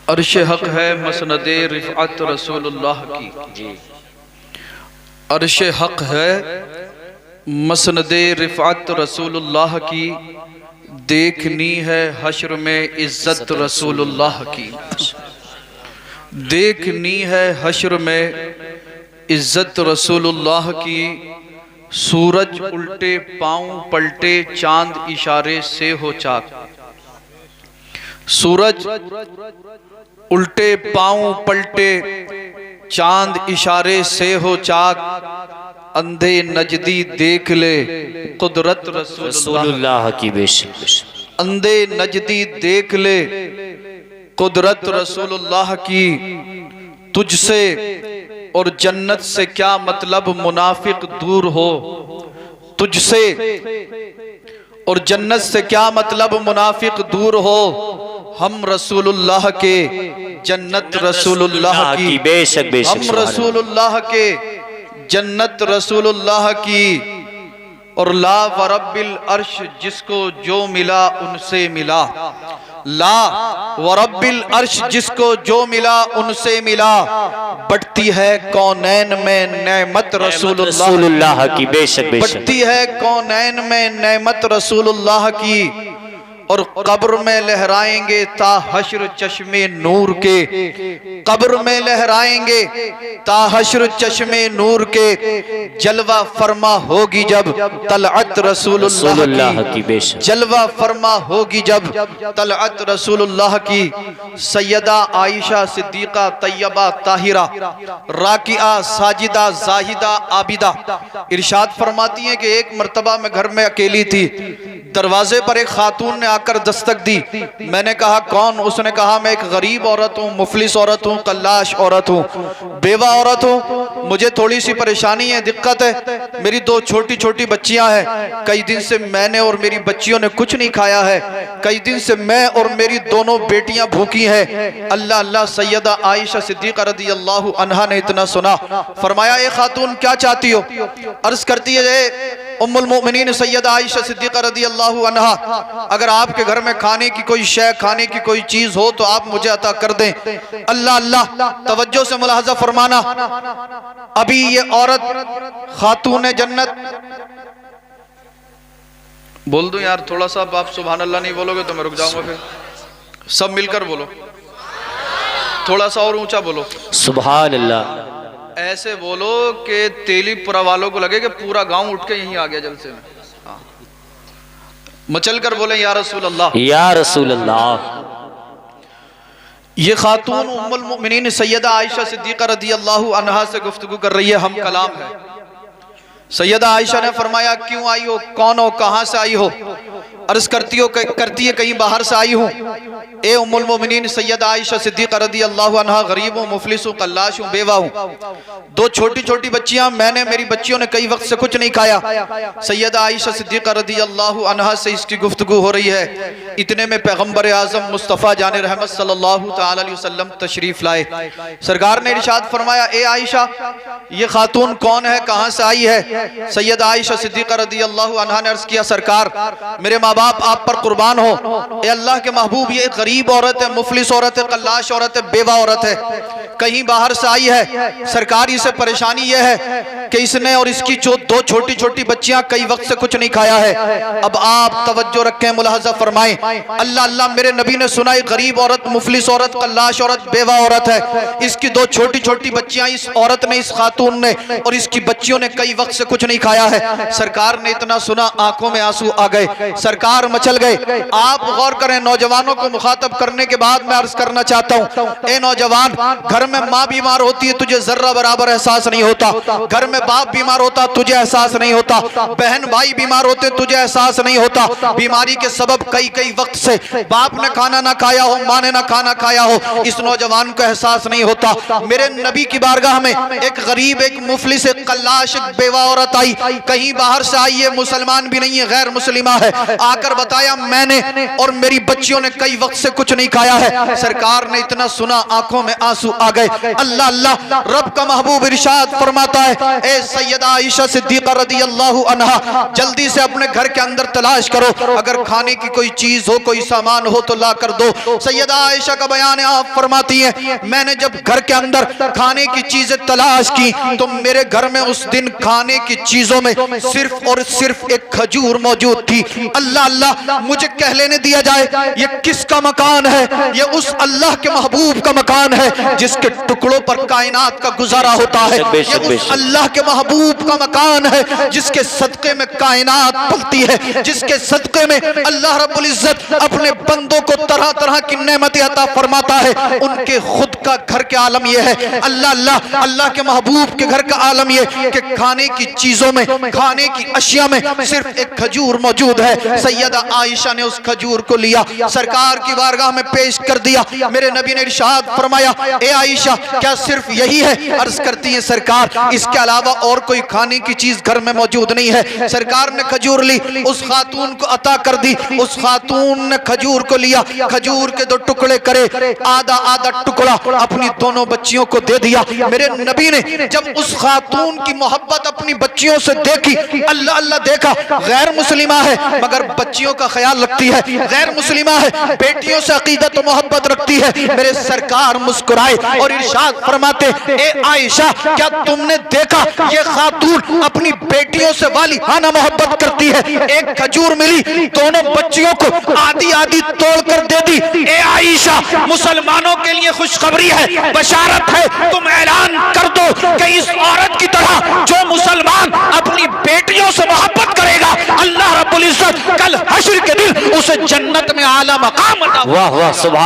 अर्श हक है मसनदे रिफ़अत रसूलुल्लाह की। अर्श हक है मसनदे रिफ़अत रसूलुल्लाह की। देखनी है हश्र में इज्जत रसूलुल्लाह की। देखनी है हश्र में इज्जत रसूलुल्लाह की। सूरज उल्टे पाँव पलटे चांद इशारे से हो चाक। सूरज उल्टे पाँव पलटे चांद इशारे से हो चाक। अंधे नजदी देख ले कुदरत रसूलुल्लाह की। बेशक अंधे नजदी देख ले कुदरत रसूलुल्लाह की। तुझसे और जन्नत से क्या मतलब मुनाफिक दूर हो। तुझसे और जन्नत से क्या मतलब मुनाफिक दूर हो। हम रसूलुल्लाह के जन्नत रसूलुल्लाह की। बेशक बेशक हम रसूलुल्लाह के जन्नत रसूलुल्लाह की। और ला वरब्बिल अर्श जिसको जो मिला उनसे मिला। ला वरब्बिल अर्श जिसको जो मिला उनसे मिला। बढ़ती है कौनैन में नेमत रसूलुल्लाह की। बेशक बढ़ती है कौनैन में नेमत रसूलुल्लाह की। और कब्र में लहराएंगे ता हश्र चश्मे नूर के। कब्र में लहराएंगे ता हश्र चश्मे नूर के। जलवा फरमा होगी जब तलअत रसूलुल्लाह की। बेशक जलवा फरमा होगी जब तलअत रसूलुल्लाह की। सैयदा आयशा सिद्दीका तैयबा ताहिरा राकिआ साजिदा जाहिदा आबिदा इरशाद फरमाती हैं कि एक मर्तबा मैं घर में अकेली थी। दरवाजे पर एक खातून ने आकर दस्तक दी। मैंने कहा कौन। उसने कहा मैं एक गरीब औरत हूँ, मुफलिस औरत हूँ, कल्लाश औरत हूँ, बेवा औरत हूँ। मुझे थोड़ी सी परेशानी है, दिक्कत है। मेरी दो छोटी छोटी बच्चियां हैं। कई दिन से मैंने और मेरी बच्चियों ने कुछ नहीं खाया है। कई दिन से मैं और मेरी दोनों बेटियां भूखी हैं। अल्लाह अल्लाह। सैयदा आयशा सिद्दीका रज़ी अल्लाह अन्हा ने इतना सुना, फरमाया ए खातून क्या चाहती हो। अर्ज करती है उम्मुल मोमिनीन सैयदा आयशा सिद्दीका रज़ी अल्लाह अन्हा, अगर आपके घर में खाने की कोई शय, खाने की कोई चीज हो तो आप मुझे अता कर दें। अल्लाह अल्लाह। तवज्जो से मुलाहजा फरमाना। अभी ये औरत खातून जन्नत। बोल दूं यार थोड़ा सा। आप सुभान अल्लाह नहीं बोलोगे तो मैं रुक जाऊंगा। फिर सब मिलकर बोलो, थोड़ा सा और ऊंचा बोलो सुभान अल्लाह। ऐसे बोलो कि तेलीपुरा वालों को लगे कि पूरा गांव उठ के यहीं आ गया जलसे में। हाँ। मचल कर बोले या रसूल अल्लाह, या रसूल अल्लाह। ये खातून उम्मुल मोमिनीन सैयदा आयशा सिद्दीका रज़ी अल्लाह अन्हा से गुफ्तगू कर रही है, हम कलाम है। सैयदा आयशा ने फरमाया क्यों आई हो, कौन हो, कहां से आई हो। अर्ज करती है कहीं बाहर से आई हूँ। ए उम्मुल मोमिनीन सैयदा आयशा सिद्दीका रज़ी अल्लाह अन्हा, गरीब हूँ, मुफलिस हूँ, कल्लाश हूँ, बेवा हूँ, दो छोटी छोटी बच्चियां। मैंने मेरी बच्चियों ने कई वक्त से कुछ नहीं खाया। सैयदा आयशा सिद्दीका रज़ी अल्लाह अन्हा से इसकी गुफ्तगू हो रही है। इतने में पैगम्बर आज़म मुस्तफ़ा जाने रहमत सल्लल्लाहु तआला अलैहि वसल्लम तशरीफ लाए। सरकार ने इरशाद फरमाया ए आयशा ये खातून कौन है, कहाँ से आई है। सैयदा आयशा सिद्दीका रज़ी अल्लाह अन्हा ने अर्ज किया सरकार मेरे माँ बाप आप पर कुर्बान हो। ए अल्लाह के महबूब ये गरीब औरत है, मुफलिस औरत है, कल्लाश औरत है, बेवा औरत है, कहीं बाहर से आई है। सरकार इसे परेशानी यह है कि इसने और इसकी दो छोटी छोटी बच्चियां कई वक्त से कुछ नहीं खाया है। अब आप तवज्जो रखें, मुलाहजा फरमाएं। अल्लाह अल्लाह। मेरे नबी ने सुना गरीब औरत, मुफलिस औरत, कल्लाश औरत, बेवा औरत है। इसकी दो छोटी छोटी बच्चियां, इस औरत ने, इस खातून ने और इसकी बच्चियों ने कई वक्त से कुछ नहीं खाया है। सरकार ने इतना सुना आंखों में आंसू आ गए। सरकार मचल गए। आप गौर करें, नौजवानों को मुखातब करने के बाद मैं अर्ज करना चाहता हूँ, ए नौजवान, घर में माँ बीमार होती है तुझे जर्रा बराबर एहसास नहीं होता। घर में बाप बीमार होता तुझे एहसास नहीं होता। बहन भाई बीमार होते तुझे एहसास नहीं होता। बीमारी के सबब कई कई वक्त से बाप ने खाना ना खाया हो, माँ ने ना खाना खाया हो, इस नौजवान को एहसास नहीं होता। मेरे नबी की बारगाह में एक गरीब, एक मुफलिस, एक कल्लाश, एक बेवा औरत आई। कहीं बाहर से आई है, मुसलमान भी नहीं है, गैर मुस्लिमा है। आकर बताया मैंने और मेरी बच्चियों ने कई वक्त से कुछ नहीं खाया है। सरकार ने इतना सुना आंखों में आंसू आ गए। अल्लाह अल्लाह। रब का महबूब इरशाद फरमाता है ए सैयदा आयशा सिद्दीक़ा रज़ियल्लाहु अन्हा, जल्दी से अपने घर के अंदर तलाश करो, अगर खाने की कोई चीज हो, कोई सामान हो तो ला कर दो। सैयदा आयशा का बयान आप फरमाती हैं, मैंने जब घर के अंदर खाने की चीजें तलाश की तो मेरे घर में उस दिन खाने की चीजों में सिर्फ और सिर्फ एक खजूर मौजूद थी। अल्लाह अल्लाह, मुझे कह लेने दिया जाए ये किसका मकान है? ये उस अल्लाह के महबूब का मकान है जिसके टुकड़ों पर कायनात का गुजारा होता है। ये उस अल्लाह के महबूब का मकान है जिसके सदके में कायनात पलती है, जिसके सदके में अल्लाह रब्बुल इज्जत अपने बंदों को तरह तरह की नेमतें अता फरमाता है। उनके खुद का घर के आलम यह है। अल्लाह अल्लाह, अल्लाह के महबूब के घर का आलम यह कि खाने की चीजों में, खाने की अशिया में सिर्फ एक खजूर मौजूद है। सैयदा आयशा ने उस खजूर को लिया, सरकार की बारगाह में पेश कर दिया। मेरे नबी ने इरशाद फरमाया, ए आयशा, क्या सिर्फ यही है? अर्ज करती है सरकार, इसके अलावा और कोई खाने की चीज घर में मौजूद नहीं है। सरकार ने खजूर ली, उस खातून को अता कर दी। उस खातून ने खजूर को लिया, खजूर के 2 टुकड़े करे, आधा आधा टुकड़ा अपनी दोनों बच्चियों को दे दिया। मेरे नबी ने जब उस खातून की मोहब्बत अपनी बच्चियों से देखी, अल्लाह अल्लाह देखा, गैर मुस्लिमा है मगर बच्चियों का ख्याल रखती है, गैर मुस्लिमा है बेटियों से अकीदत और मोहब्बत रखती है। मेरे सरकार मुस्कुराए और इरशाद फरमाते, ए आयशा, क्या तुमने देखा ये खातून अपनी बेटियों से वालिहाना मोहब्बत करती है? एक खजूर मिली, दोनों बच्चियों को आधी आधी तोड़ कर दे दी। ए आयशा, मुसलमानों के लिए खुशखबरी है, बशारत है, तुम ऐलान कर दो कि इस औरत की तरह जो मुसलमान अपनी बेटियों से मोहब्बत करेगा, अल्लाह रब्बुल इज्जत कल हश्र के दिन उसे जन्नत में आला मकाम अता। वाह वाह, सुभान।